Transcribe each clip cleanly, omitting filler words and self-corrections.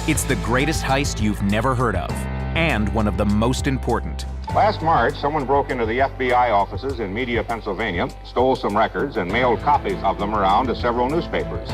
It's the greatest heist you've never heard of, and one of the most important. Last March, someone broke into the FBI offices in Media, Pennsylvania, stole some records, and mailed copies of them around to several newspapers.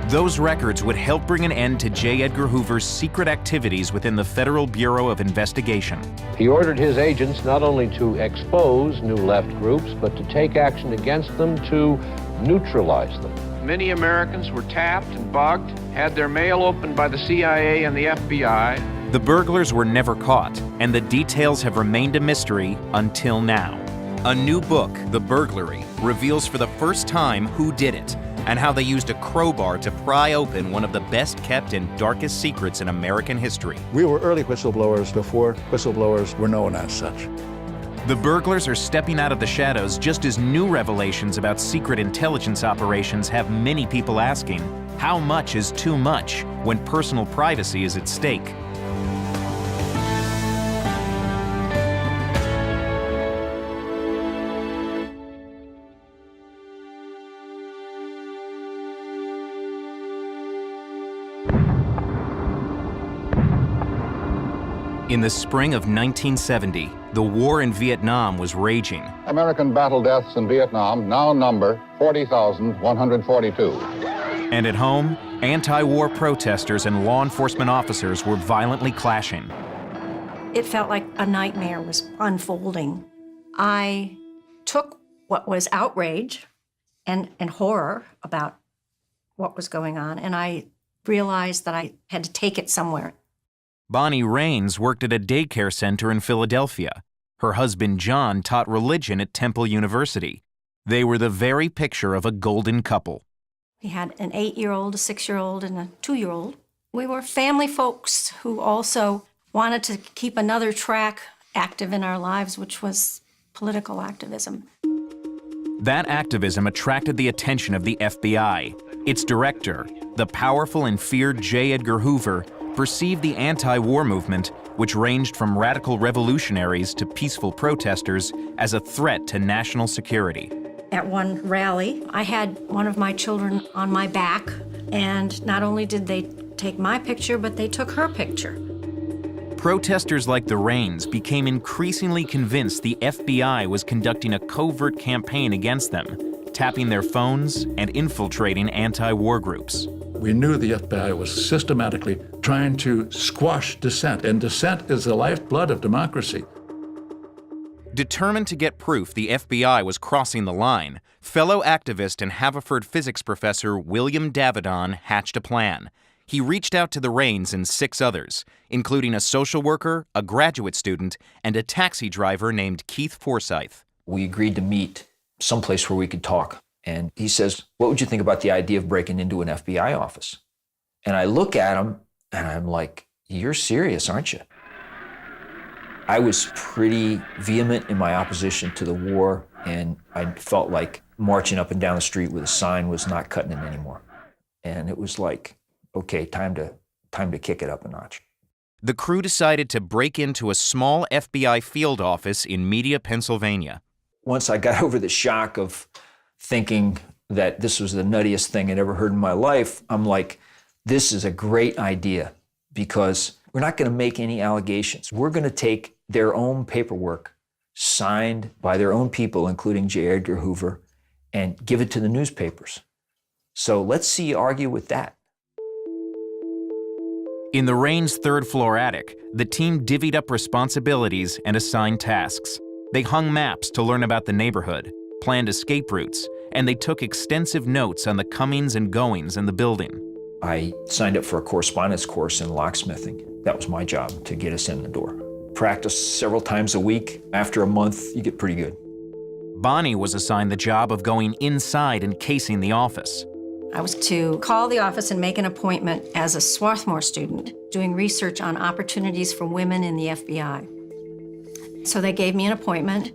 Those records would help bring an end to J. Edgar Hoover's secret activities within the Federal Bureau of Investigation. He ordered his agents not only to expose New Left groups, but to take action against them to neutralize them. Many Americans were tapped and bugged, had their mail opened by the CIA and the FBI. The burglars were never caught, and the details have remained a mystery until now. A new book, The Burglary, reveals for the first time who did it, and how they used a crowbar to pry open one of the best-kept and darkest secrets in American history. We were early whistleblowers before whistleblowers were known as such. The burglars are stepping out of the shadows just as new revelations about secret intelligence operations have many people asking, how much is too much when personal privacy is at stake? In the spring of 1970, the war in Vietnam was raging. American battle deaths in Vietnam now number 40,142. And at home, anti-war protesters and law enforcement officers were violently clashing. It felt like a nightmare was unfolding. I took what was outrage and horror about what was going on, and I realized that I had to take it somewhere. Bonnie Raines worked at a daycare center in Philadelphia. Her husband John taught religion at Temple University. They were the very picture of a golden couple. We had an 8-year-old, a 6-year-old, and a 2-year-old. We were family folks who also wanted to keep another track active in our lives, which was political activism. That activism attracted the attention of the FBI. Its director, the powerful and feared J. Edgar Hoover, perceived the anti-war movement, which ranged from radical revolutionaries to peaceful protesters, as a threat to national security. At one rally, I had one of my children on my back, and not only did they take my picture, but they took her picture. Protesters like the Raines became increasingly convinced the FBI was conducting a covert campaign against them, tapping their phones and infiltrating anti-war groups. We knew the FBI was systematically trying to squash dissent, and dissent is the lifeblood of democracy. Determined to get proof the FBI was crossing the line, fellow activist and Haverford physics professor William Davidon hatched a plan. He reached out to the Raines and 6 others, including a social worker, a graduate student, and a taxi driver named Keith Forsyth. We agreed to meet someplace where we could talk. And he says, what would you think about the idea of breaking into an FBI office? And I look at him and I'm like, you're serious, aren't you? I was pretty vehement in my opposition to the war, and I felt like marching up and down the street with a sign was not cutting it anymore. And it was like, okay, time to kick it up a notch. The crew decided to break into a small FBI field office in Media, Pennsylvania. Once I got over the shock of thinking that this was the nuttiest thing I'd ever heard in my life, I'm like, this is a great idea, because we're not going to make any allegations. We're going to take their own paperwork signed by their own people, including J. Edgar Hoover, and give it to the newspapers. So let's see you argue with that. In the Raines' third-floor attic, the team divvied up responsibilities and assigned tasks. They hung maps to learn about the neighborhood, planned escape routes, and they took extensive notes on the comings and goings in the building. I signed up for a correspondence course in locksmithing. That was my job, to get us in the door. Practice several times a week. After a month, you get pretty good. Bonnie was assigned the job of going inside and casing the office. I was to call the office and make an appointment as a Swarthmore student, doing research on opportunities for women in the FBI. So they gave me an appointment.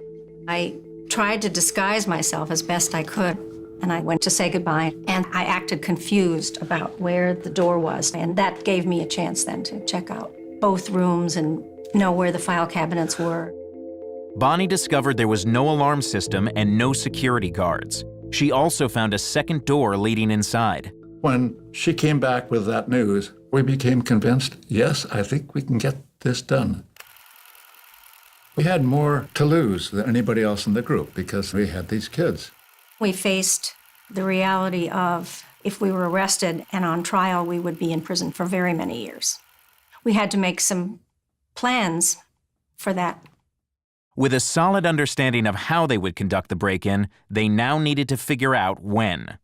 I tried to disguise myself as best I could, and I went to say goodbye, and I acted confused about where the door was, and that gave me a chance then to check out both rooms and know where the file cabinets were. Bonnie discovered there was no alarm system and no security guards. She also found a second door leading inside. When she came back with that news, We became convinced, yes, I think we can get this done. We had more to lose than anybody else in the group because we had these kids. We faced the reality of if we were arrested and on trial, we would be in prison for very many years. We had to make some plans for that. With a solid understanding of how they would conduct the break-in, they now needed to figure out when.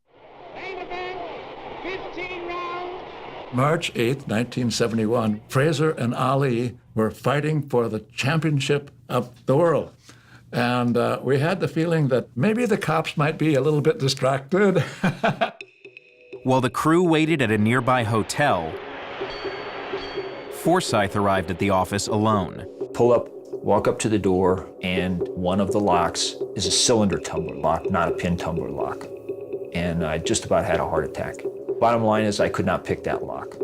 March 8th, 1971, Fraser and Ali were fighting for the championship of the world. And we had the feeling that maybe the cops might be a little bit distracted. While the crew waited at a nearby hotel, Forsyth arrived at the office alone. Pull up, walk up to the door, and one of the locks is a cylinder tumbler lock, not a pin tumbler lock. And I just about had a heart attack. Bottom line is I could not pick that lock.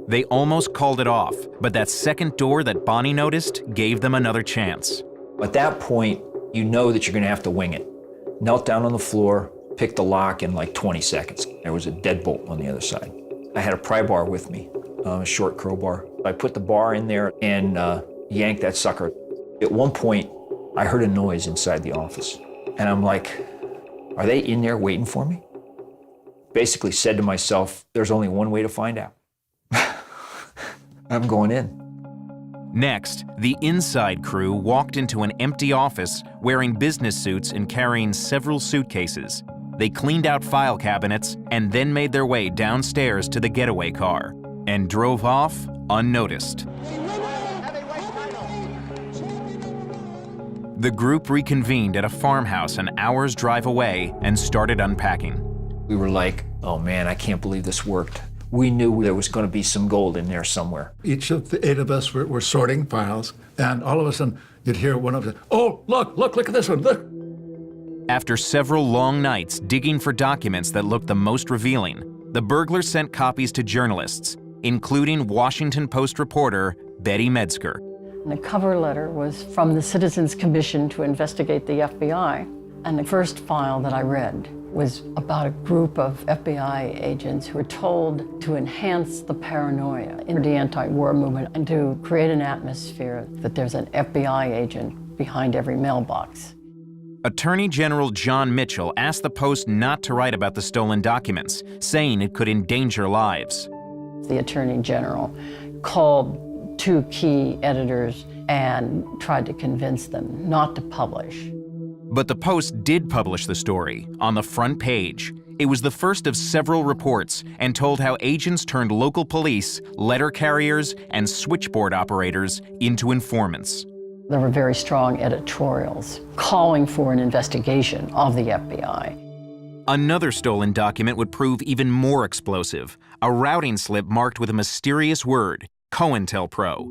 They almost called it off, but that second door that Bonnie noticed gave them another chance. At that point, you know that you're gonna have to wing it. Knelt down on the floor, picked the lock in like 20 seconds. There was a deadbolt on the other side. I had a pry bar with me, a short crowbar. I put the bar in there and yanked that sucker. At one point, I heard a noise inside the office. And I'm like, are they in there waiting for me? Basically said to myself, there's only one way to find out. I'm going in. Next, the inside crew walked into an empty office wearing business suits and carrying several suitcases. They cleaned out file cabinets and then made their way downstairs to the getaway car and drove off unnoticed. The group reconvened at a farmhouse an hour's drive away and started unpacking. We were like, oh man, I can't believe this worked. We knew there was going to be some gold in there somewhere. Each of the 8 of us were sorting files, and all of a sudden you'd hear one of them, oh, look at this one, look. After several long nights digging for documents that looked the most revealing, the burglars sent copies to journalists, including Washington Post reporter Betty Metzger. The cover letter was from the Citizens Commission to investigate the FBI, and the first file that I read was about a group of FBI agents who were told to enhance the paranoia in the anti-war movement and to create an atmosphere that there's an FBI agent behind every mailbox. Attorney General John Mitchell asked the Post not to write about the stolen documents, saying it could endanger lives. The Attorney General called 2 key editors and tried to convince them not to publish. But the Post did publish the story on the front page. It was the first of several reports and told how agents turned local police, letter carriers, and switchboard operators into informants. There were very strong editorials calling for an investigation of the FBI. Another stolen document would prove even more explosive, a routing slip marked with a mysterious word, COINTELPRO.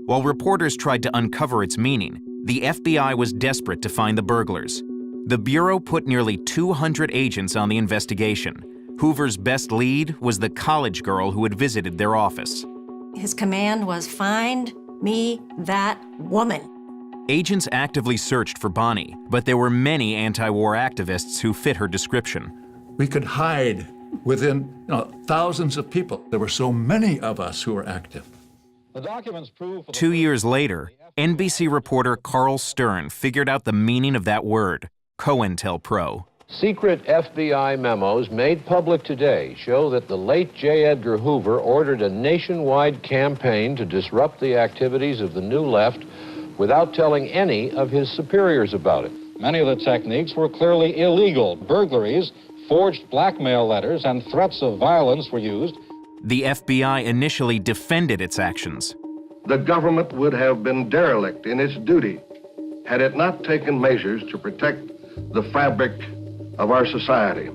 While reporters tried to uncover its meaning, the FBI was desperate to find the burglars. The Bureau put nearly 200 agents on the investigation. Hoover's best lead was the college girl who had visited their office. His command was, find me that woman. Agents actively searched for Bonnie, but there were many anti-war activists who fit her description. We could hide within thousands of people. There were so many of us who were active. The documents prove 2 years later, NBC reporter Carl Stern figured out the meaning of that word, COINTELPRO. Secret FBI memos made public today show that the late J. Edgar Hoover ordered a nationwide campaign to disrupt the activities of the New Left without telling any of his superiors about it. many of the techniques were clearly illegal. Burglaries, forged blackmail letters, and threats of violence were used. The FBI initially defended its actions. The government would have been derelict in its duty had it not taken measures to protect the fabric of our society.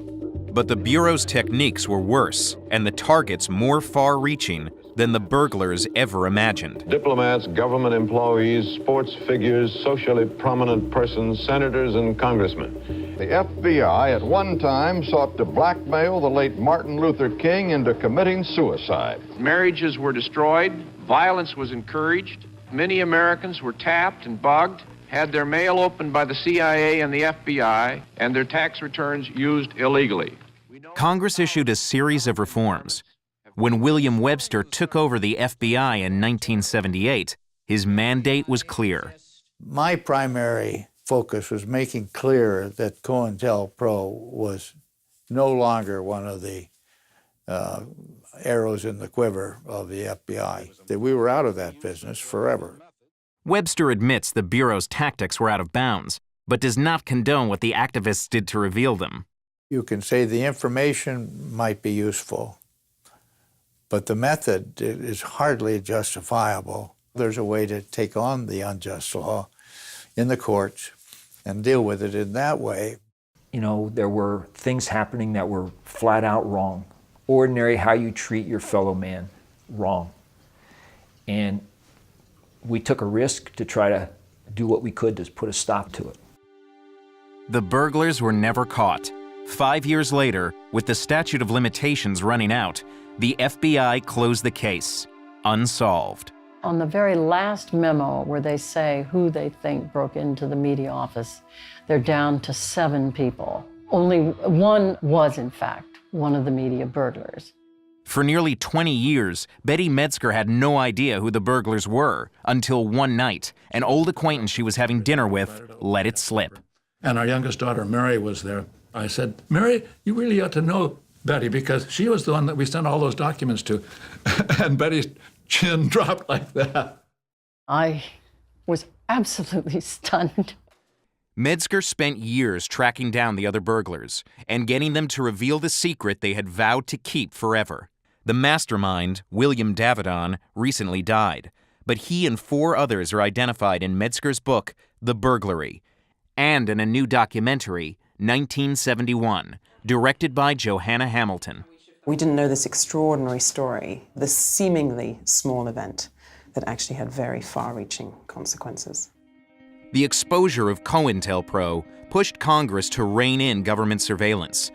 But the Bureau's techniques were worse, and the targets more far-reaching than the burglars ever imagined. Diplomats, government employees, sports figures, socially prominent persons, senators, and congressmen. The FBI at one time sought to blackmail the late Martin Luther King into committing suicide. Marriages were destroyed, violence was encouraged, many Americans were tapped and bugged, had their mail opened by the CIA and the FBI, and their tax returns used illegally. Congress issued a series of reforms. When William Webster took over the FBI in 1978, his mandate was clear. My primary focus was making clear that COINTELPRO was no longer one of the arrows in the quiver of the FBI, that we were out of that business forever. Webster admits the Bureau's tactics were out of bounds, but does not condone what the activists did to reveal them. You can say the information might be useful, but the method is hardly justifiable. There's a way to take on the unjust law in the courts and deal with it in that way. You know, there were things happening that were flat out wrong. Ordinary, how you treat your fellow man, wrong. And we took a risk to try to do what we could to put a stop to it. The burglars were never caught. 5 years later, with the statute of limitations running out, the FBI closed the case, unsolved. On the very last memo where they say who they think broke into the media office, they're down to 7 people. Only one was, in fact, one of the media burglars. For nearly 20 years, Betty Metzger had no idea who the burglars were until one night, an old acquaintance she was having dinner with let it slip. And our youngest daughter, Mary, was there. I said, Mary, you really ought to know Betty, because she was the one that we sent all those documents to. And Betty's chin dropped like that. I was absolutely stunned. Metzger spent years tracking down the other burglars and getting them to reveal the secret they had vowed to keep forever. The mastermind, William Davidon, recently died, but he and 4 others are identified in Metzger's book, The Burglary, and in a new documentary, 1971, directed by Johanna Hamilton. We didn't know this extraordinary story, this seemingly small event that actually had very far-reaching consequences. The exposure of COINTELPRO pushed Congress to rein in government surveillance.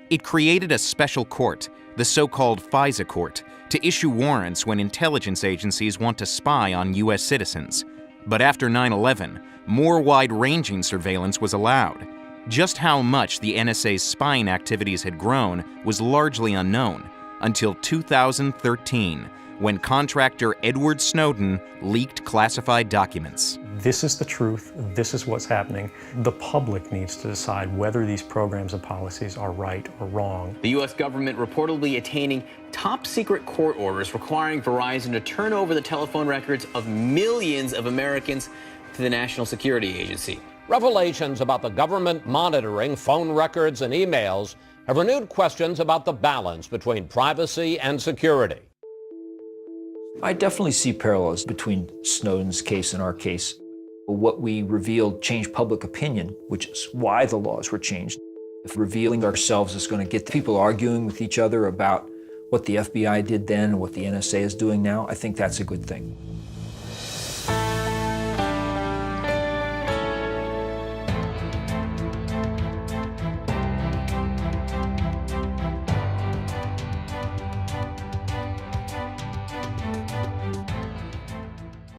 It created a special court, the so-called FISA court, to issue warrants when intelligence agencies want to spy on U.S. citizens. But after 9/11, more wide-ranging surveillance was allowed. Just how much the NSA's spying activities had grown was largely unknown until 2013, when contractor Edward Snowden leaked classified documents. This is the truth. This is what's happening. The public needs to decide whether these programs and policies are right or wrong. The U.S. government reportedly attaining top-secret court orders requiring Verizon to turn over the telephone records of millions of Americans to the National Security Agency. Revelations about the government monitoring phone records and emails have renewed questions about the balance between privacy and security. I definitely see parallels between Snowden's case and our case. What we revealed changed public opinion, which is why the laws were changed. If revealing ourselves is going to get people arguing with each other about what the FBI did then and what the NSA is doing now, I think that's a good thing.